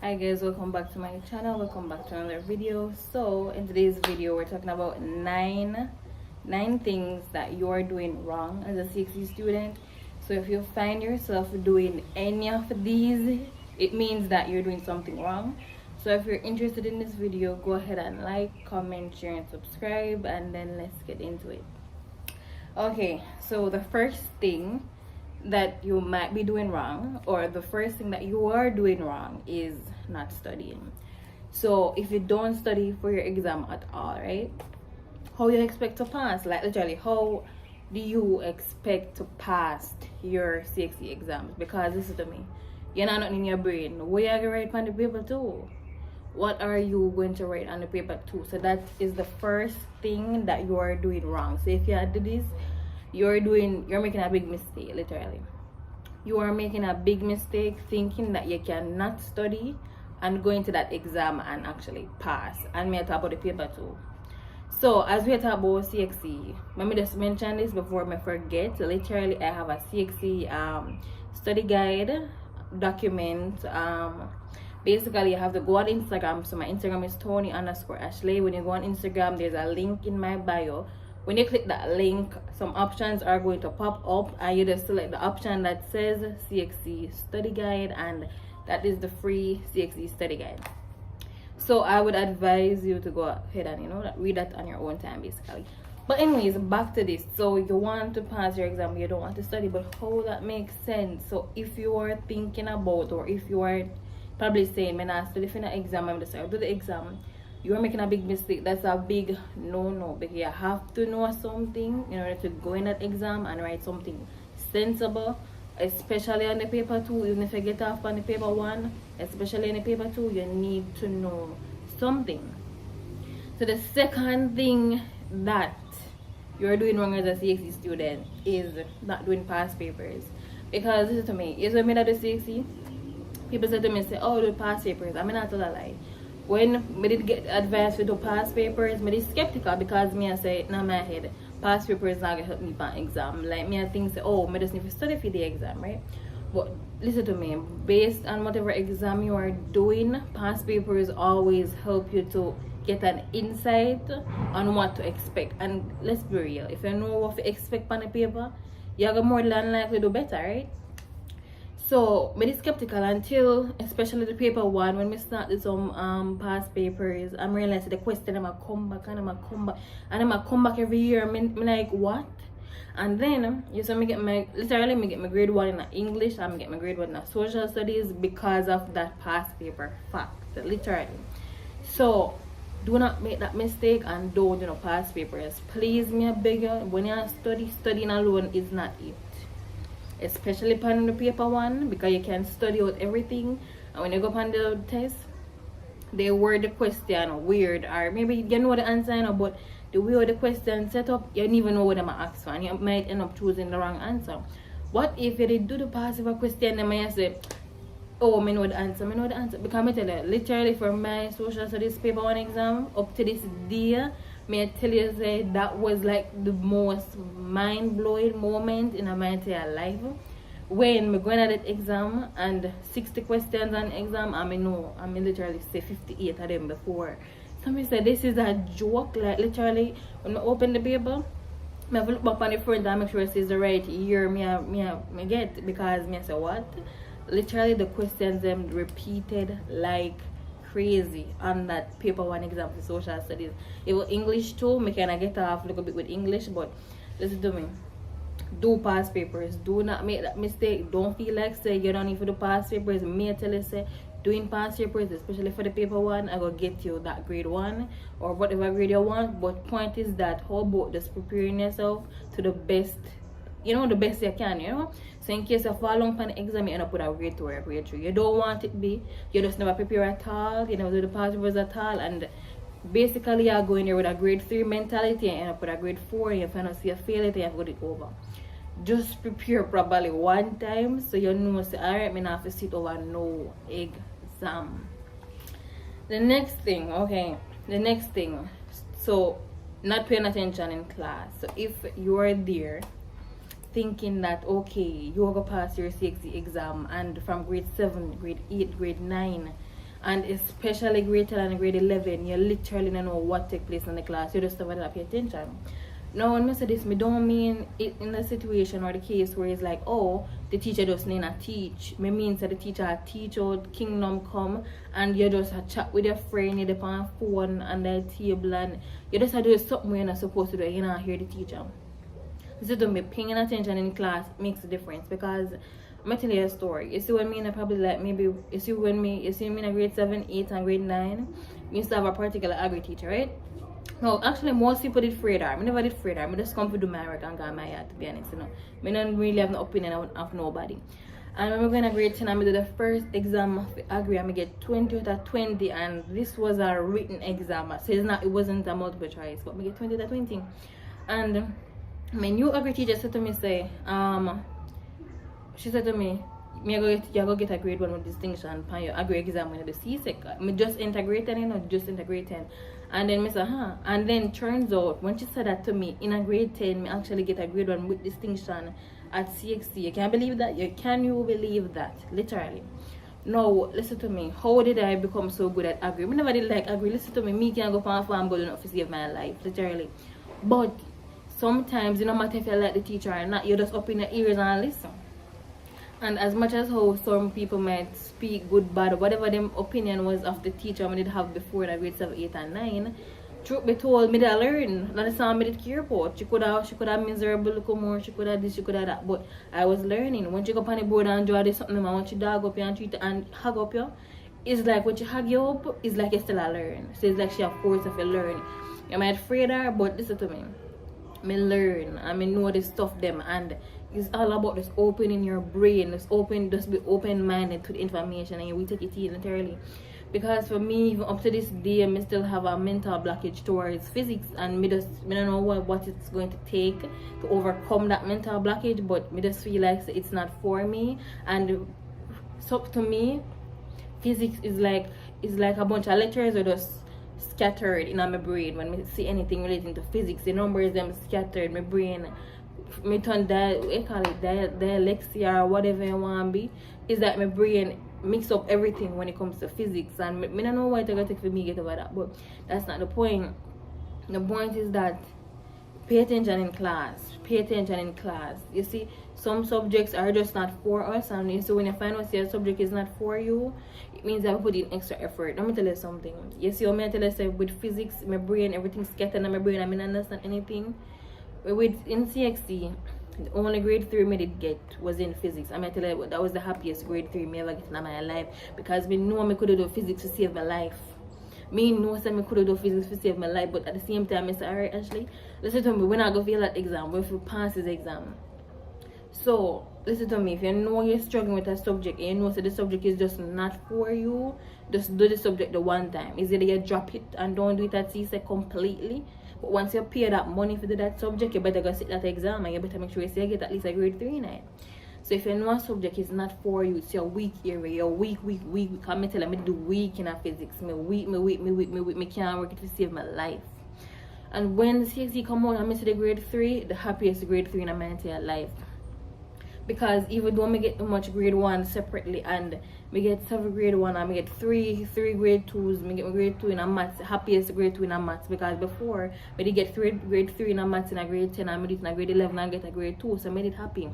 Hi guys, welcome back to my channel. Welcome back to another video. So in today's video we're talking about nine things that you are doing wrong as a CXC student. So if you find yourself doing any of these, it means that you're doing something wrong. So if you're interested in this video, go ahead and like, comment, share, and subscribe, and then let's get into it. Okay, so the first thing that you might be doing wrong, or the first thing that you are doing wrong, is not studying. So if you don't study for your exam at all, right, how you expect to pass? Like literally, how do you expect to pass your CXC exams? Because listen to me, you're not in your brain. What are you going to write on the paper too? What are you going to write on the paper too? So that is the first thing that you are doing wrong. So if you do this, you're making a big mistake. Literally, you are making a big mistake thinking that you cannot study and go into that exam and actually pass. And me talk about the paper too. So as we talk about CXC, let me just mention this before I forget. Literally, I have a CXC study guide document. Basically, you have to go on Instagram. So my Instagram is Tony_Ashley. When you go on Instagram, there's a link in my bio. When you click that link, some options are going to pop up, and you just select the option that says CXC study guide, and that is the free CXC study guide. So I would advise you to go ahead and read that on your own time, basically. But anyways, back to this. So you want to pass your exam, you don't want to study, but how that makes sense? So if you are thinking about, or if you are probably saying, "Man, I study for the exam, I'm just do the exam," you are making a big mistake. That's a big no, because you have to know something in order to go in that exam and write something sensible, especially on the paper 2. Even if you get off on the paper 1, especially in the paper 2, you need to know something. So the second thing that you're doing wrong as a CXC student is not doing past papers. Because listen to me, is when I do CXC, people say to me, "Oh, do past papers." I mean, not tell a lie. When I did get advice to do past papers, I did skeptical, because me I say in my head, past papers not gonna help me for exam. Like me I think say, oh, I just need to study for the exam, right? But listen to me, based on whatever exam you are doing, past papers always help you to get an insight on what to expect. And let's be real, if you know what to expect on the paper, you're more than likely to do better, right? So I skeptical until, especially the paper 1, when we started some past papers, I'm realizing the question I'm come back and I'm come back every year. I'm like, what? And then you saw me get my grade 1 in English, I'm get my grade 1 in social studies because of that past paper fact, literally. So do not make that mistake and don't past papers. Please, me I beg you, when you studying alone is not it. Especially upon the paper 1, because you can study out everything, and when you go upon the test, they word the question weird, or maybe you know the answer, but the way the question set up, you don't even know what they ask for, and you might end up choosing the wrong answer. What if you did do the passive question, and I say, "Oh, I know the answer, because I tell you, literally for my social studies paper 1 exam, up to this day, may I tell you, say that was like the most mind-blowing moment in my entire life. When we're going at that exam and 60 questions on exam, I literally say 58 of them before. Somebody said this is a joke. Like literally, when I open the paper, I have to look back on the front and make sure it says the right year me get, because me say what? Literally the questions them repeated like crazy on that paper 1 exam for social studies. It was English too. Me can get off a little bit with English, but listen to me. Do past papers. Do not make that mistake. Don't feel like say you don't need to do past papers. Me tell you say doing past papers, especially for the paper 1, I will get you that grade 1 or whatever grade you want. But point is that how about just preparing yourself to the best, the best you can, So in case you fall on an exam, you end up with a grade 2 or a grade 3. You don't want it be. You just never prepare at all. You never do the past papers at all. And basically, you're going there with a grade 3 mentality and end up with a grade 4. And you find out you fail it and you got it over. Just prepare properly 1 time so you know, say, alright, I have to sit over no exam. The next thing, so not paying attention in class. So if you are there thinking that okay, you're gonna pass your CXC exam, and from grade 7, grade 8, grade 9, and especially grade 10 and grade 11, you literally don't know what take place in the class. You just have to pay attention. Now when I say this, I don't mean it in the situation or the case where it's like, oh, the teacher just need to teach. I mean that the teacher teach out kingdom come, and you just chat with your friend, you're on a phone and the table, and you just do something you're not supposed to do, you not hear the teacher. So to me, paying attention in class makes a difference, because I'm gonna tell you a story. You see when me in a probably like maybe you see me in a grade 7, 8 and grade 9, we used to have a particular agri teacher, right? No, actually most people did radar. I never did radar. I just come to do my work and go my yard, to be honest, you know. I don't really have no opinion of nobody. And when we going to grade 10, I did the first exam of agri, I get 20 out of 20, and this was a written exam. So it wasn't a multiple choice, but I get 20 out of 20. And my new agri teacher said to me, she said to me, you're going to get a grade 1 with distinction for your agri exam when the CSEC. I just integrate 10, you know, just integrate 10. And then I said, and then turns out, when she said that to me, in a grade 10, I actually get a grade 1 with distinction at CXC. You can't believe that? Can you believe that? Literally. Now, listen to me. How did I become so good at agri? I never did like agri. Listen to me. Me can go for a farm, but enough to save my life. Literally. But sometimes, no matter if you like the teacher or not, you're just up in your ears and listen. And as much as how some people might speak good, bad, whatever their opinion was of the teacher I did have before in grade 7, 8 and 9, truth be told, me did learn. That's all I did care about. She could have miserable look more, she could have this, she could have that. But I was learning. When she go up on the board and draw this something, I want you dog up you and treat and hug up you. It's like when she hug you up, it's like you still learn. So it's like she have force of you learn. You might afraid her, but listen to me. Me learn and me know this stuff them, and it's all about just opening your brain, just be open-minded to the information, and we take it in literally. Because for me, even up to this day, I still have a mental blockage towards physics, and me don't know what it's going to take to overcome that mental blockage, but me just feel like it's not for me. And so to me, physics is like a bunch of letters are just scattered in my brain. When I see anything relating to physics, the numbers them scattered, my brain me turn dyslexia or whatever you want to be. Is that my brain mix up everything when it comes to physics, and me don't know why it's going to take for me to get over that, but that's not the point. The point is that pay attention in class. You see, some subjects are just not for us, and you see when you find out your subject is not for you, it means that we put in extra effort. Let me tell you something. You see, I tell you, say, with physics, my brain, everything's scattered in my brain, I don't understand anything. In CXC, the only grade 3 I did get was in physics. I tell you, that was the happiest grade 3 I ever get in my life, because me know I could do physics to save my life. Me know that I could do physics to save my life, but at the same time, I said, alright, Ashley, listen to me, we're not going to fail that exam, we're going to pass this exam. So, listen to me, if you know you're struggling with a subject, and you know that the subject is just not for you, just do the subject the one time. Is either you drop it and don't do it at CSEC completely, but once you pay that money for that subject, you better go sit that exam, and you better make sure you get at least a grade 3 in it. So if you know a subject is not for you, it's your weak area, your weak. Come tell me do weak in a physics. Me weak. Me can't work it to save my life. And when the CXC come out and I see the grade 3, the happiest grade 3 in my entire life. Because even though I get too much grade 1 separately, and I get 7 grade 1 and I get 3 grade 2s, I get my grade 2 in a maths, happiest grade 2 in a maths, because before I did get grade 3 in a maths in a grade 10, and I did in a grade 11 and get a grade 2, so I made it happy.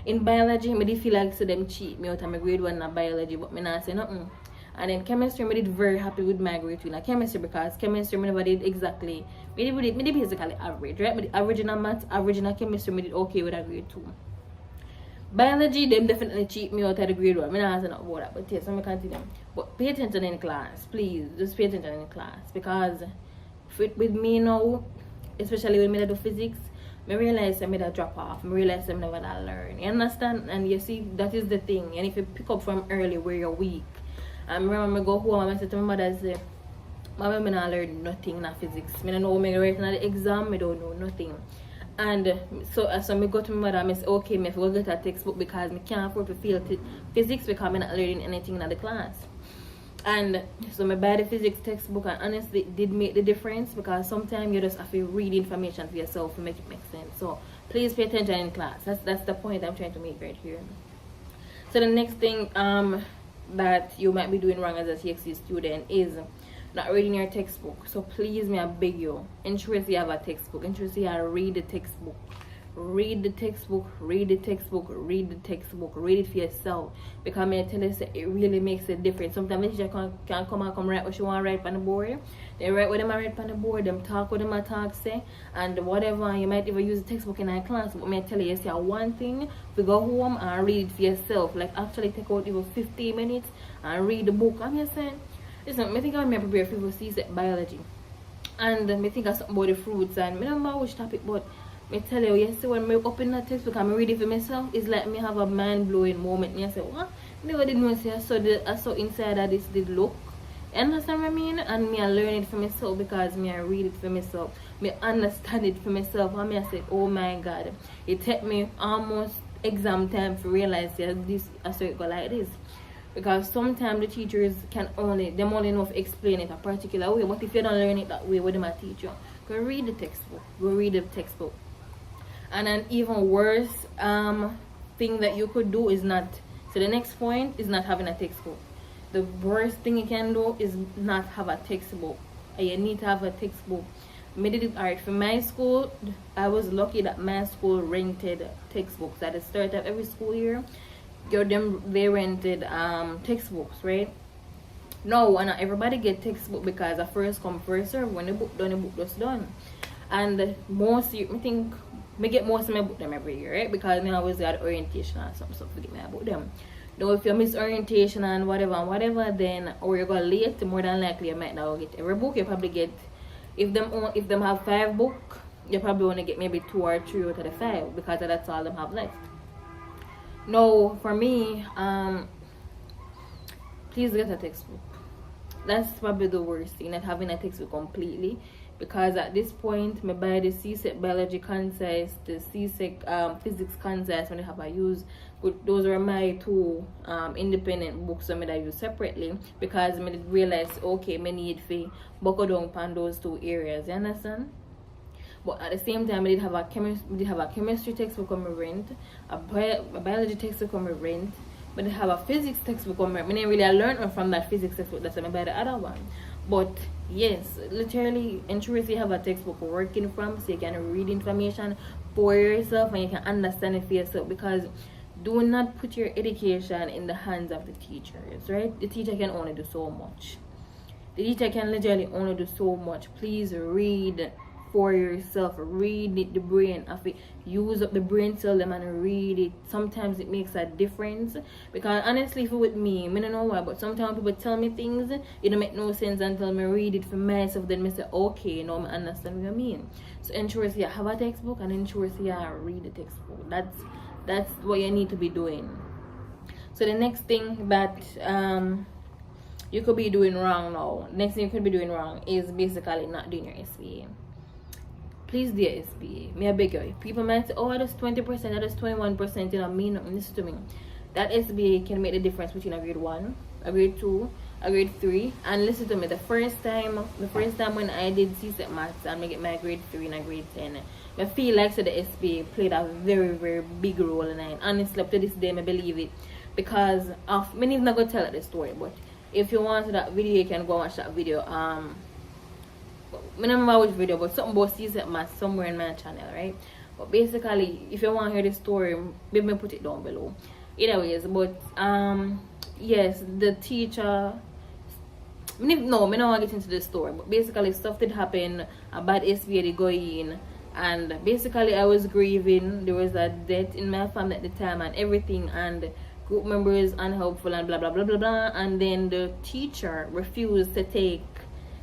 In biology, I did feel like so them cheat me out of my grade 1 in biology, but I not say nothing. And in chemistry, I did very happy with my grade 2 in chemistry, because chemistry I never did exactly, I did basically average, right? I did average in a maths, average in a chemistry, I did okay with a grade 2. Biology, them definitely cheat me out of the grade 1. I'm not saying about that, but yes, I'm going to continue. But pay attention in class, please. Just pay attention in class. Because with me now, especially when I do physics, I realize I made a drop off. I realize I'm never gonna learn. You understand? And you see, that is the thing. And if you pick up from early where you're weak, I remember I go home and I said to my mother, I say, Mama, I don't learn nothing in physics. I don't know when I write in the exam, I don't know nothing. And so I go to my mother, I say, okay, I have to go get a textbook, because I can't afford to fail physics, because I'm not learning anything in the class. And so I buy the physics textbook, and honestly it did make the difference, because sometimes you just have to read information for yourself to make it make sense. So please pay attention in class. That's the point I'm trying to make right here. So the next thing, that you might be doing wrong as a CXC student is not reading your textbook. So please, me I beg you, ensure you have a textbook. Ensure you read the textbook. Read the textbook, read the textbook, read the textbook, read it for yourself. Because I tell you, it really makes a difference. Sometimes the teacher can come and write what she want to write on the board. They write what them write on the board, them talk what them talk say, and whatever. You might even use the textbook in a class, but I tell you, say one thing, we go home and read it for yourself. Like actually take out even 15 minutes and read the book. I'm just saying, listen, I think I'm prepare for CSEC biology. And I think of something about the fruits, and I don't know which topic, but I tell you, yesterday when I open that textbook and I read it for myself, it's like me have a mind-blowing moment. And I say, what? Never did know, say, I saw inside that this did look. You understand what I mean? And me I learn it for myself because me I read it for myself. Me understand it for myself. And me I say, oh my God. It took me almost exam time to realize that this I saw it go like this. Because sometimes the teachers only know to explain it a particular way. But if you don't learn it that way, what do I teach you? Go read the textbook. Go read the textbook. And an even worse thing that you could do is not. So the next point is not having a textbook. The worst thing you can do is not have a textbook. You need to have a textbook. I did it alright. For my school, I was lucky that my school rented textbooks. At the start of every school year, they rented textbooks, right? No, not everybody get textbook because a first come first serve. When the book done, the book just done. And most, I think, I get most of my book them every year, right? Because I always got orientation and something, so forget me about them. Though if you miss orientation and whatever, then or you go late, more than likely you might not get every book. You probably get, if them have 5 books, you probably want to get maybe 2 or 3 out of the 5 because that's all them have left. No, for me, please get a textbook. That's probably the worst thing, not having a textbook completely. Because at this point, I buy the CSEC Biology Concise, the CSEC Physics Concise when I have a use. But those are my 2 independent books that I use separately. Because I realize, okay, I need to buckle down on those 2 areas. You understand? But at the same time, I did have a chemistry textbook on my rent, a biology textbook on my rent, but I have a physics textbook on my rent. I didn't really learn from that physics textbook, that's why I buy the other one. But yes, literally ensure you have a textbook working from so you can read information for yourself and you can understand it for yourself. Because do not put your education in the hands of the teachers, right? The teacher can only do so much. The teacher can literally only do so much. Please read for yourself. Read it, the brain of it. Use up the brain cell them and read it. Sometimes it makes a difference. Because honestly, if it with me, I don't know why, but sometimes people tell me things, it don't make no sense until I read it for myself. Then I say, okay, now I understand what you mean. So ensure you have a textbook and ensure you read the textbook. That's what you need to be doing. So the next thing that you could be doing wrong now, next thing you could be doing wrong is basically not doing your SBA. Please do your SBA. May I beg you. People might say, oh, that's 20%, that's 21%. You know, mean nothing. Listen to me. That SBA can make the difference between a grade 1, a grade 2, a grade 3. And listen to me. The first time when I did CSEC Maths and I get my grade 3 and a grade 10, I feel like so the SBA played a very, very big role in it. Honestly, up to this day, I believe it. Because of, I'm not going to tell the story, but if you want that video, you can go watch that video. I don't remember which video, but something about CSEC Maths somewhere in my channel, right? But basically, if you want to hear the story, maybe put it down below. Either ways, but yes, the teacher. I don't want to get into the story, but basically stuff did happen. A bad SBA did go in, and basically I was grieving. There was a death in my family at the time, and everything, and group members unhelpful and blah blah blah blah blah. And then the teacher refused to take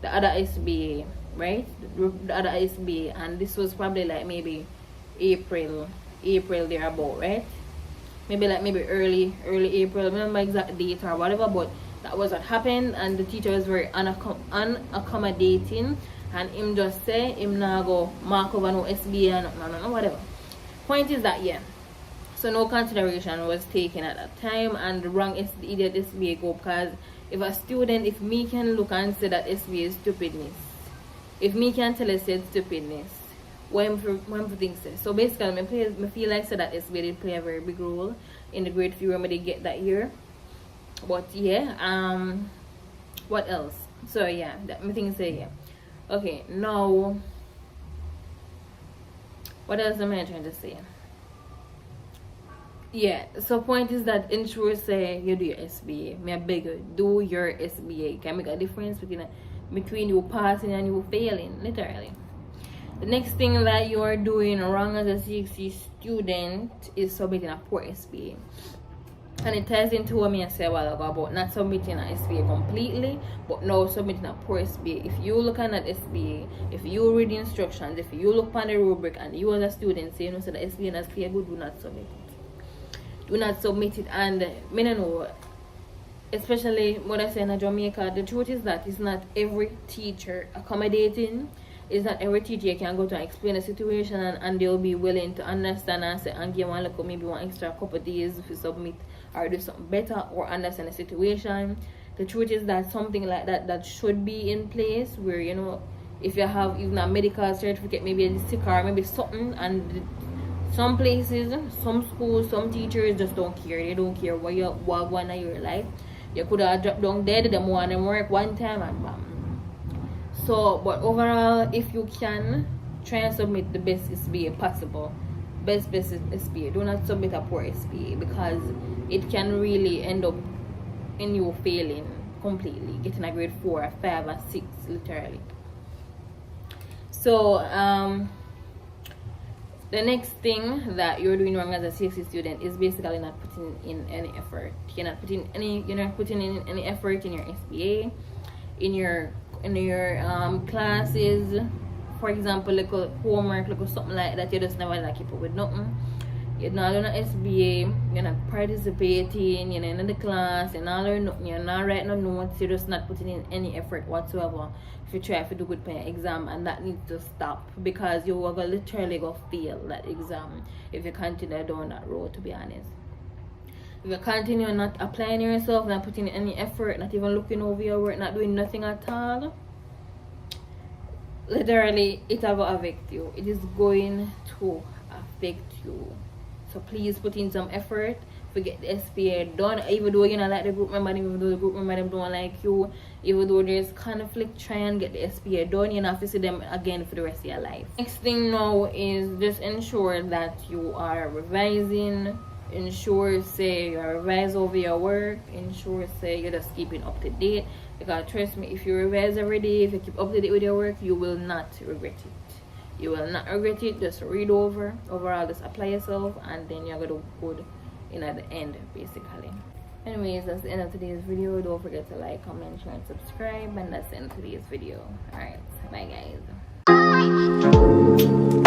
the other SBA, right? The other SBA, and this was probably like maybe April thereabout, right? Maybe early April. I don't remember exact date or whatever, but that was what happened. And the teacher was very unaccommodating, and him just say him not go mark over no SBA and no whatever. Point is that so no consideration was taken at that time, and the wrong idiot SBA go. Because if me can look and say that SBA is stupidness, if me can tell us it's stupidness, what am for things say? So basically, I feel like so that SBA did play a very big role in the grade 3 when they get that year. But yeah, what else? So yeah, that my thing say, yeah. Okay, now what else am I trying to say? Yeah, so point is that ensure say you do your SBA. Me I beg you, do your SBA. Can make a difference between you passing and you failing, literally. The next thing that you are doing wrong as a CXC student is submitting a poor SBA. And it ties into what I said a while ago about not submitting an SBA completely, but now submitting a poor SBA. If you look at that SBA, if you read the instructions, if you look on the rubric and you as a student say, so the SBA is clear good, do not submit it. Do not submit it. And me no know, especially what I say in Jamaica, the truth is that it's not every teacher accommodating. It's not every teacher can go to and explain the situation and they'll be willing to understand and say and give one look maybe one extra couple of days if you submit or do something better or understand the situation. The truth is that something like that should be in place where, you know, if you have even a medical certificate, maybe a sick or maybe something, and some places, some schools, some teachers just don't care. They don't care what you walk one of your life. You could have dropped down dead, them one and work one time and bam. So, but overall, if you can, try and submit the best SBA possible. Best SBA. Do not submit a poor SBA because it can really end up in you failing completely, getting a grade 4, a 5, a 6, literally. So, the next thing that you're doing wrong as a CXC student is basically not putting in any effort. You're not putting in any effort in your SBA, in your classes. For example, like homework, like something like that, you just never like keep up with nothing. You're not doing an SBA, you're not participating, you're not in the class, you're not learning nothing, you're not writing no notes, you're just not putting in any effort whatsoever if you try to do good for your exam, and that needs to stop because you are literally going to fail that exam if you continue down that road, to be honest. If you continue not applying yourself, not putting in any effort, not even looking over your work, not doing nothing at all, literally it will affect you. It is going to affect you. So please put in some effort to get the SBA done. Even though you know like the group member, even though the group member them don't like you, even though there's conflict, try and get the SBA done. You don't have to see them again for the rest of your life. Next thing now is just ensure that you are revising. Ensure say you revise over your work. Ensure say you're just keeping up to date, because trust me, if you revise every day, if you keep up to date with your work, you will not regret it. You will not regret it. Just read overall, just apply yourself, and then you're gonna do good in at the end, basically. Anyways, that's the end of today's video. Don't forget to like, comment, share, and subscribe, and that's the end of today's video. Alright, bye guys.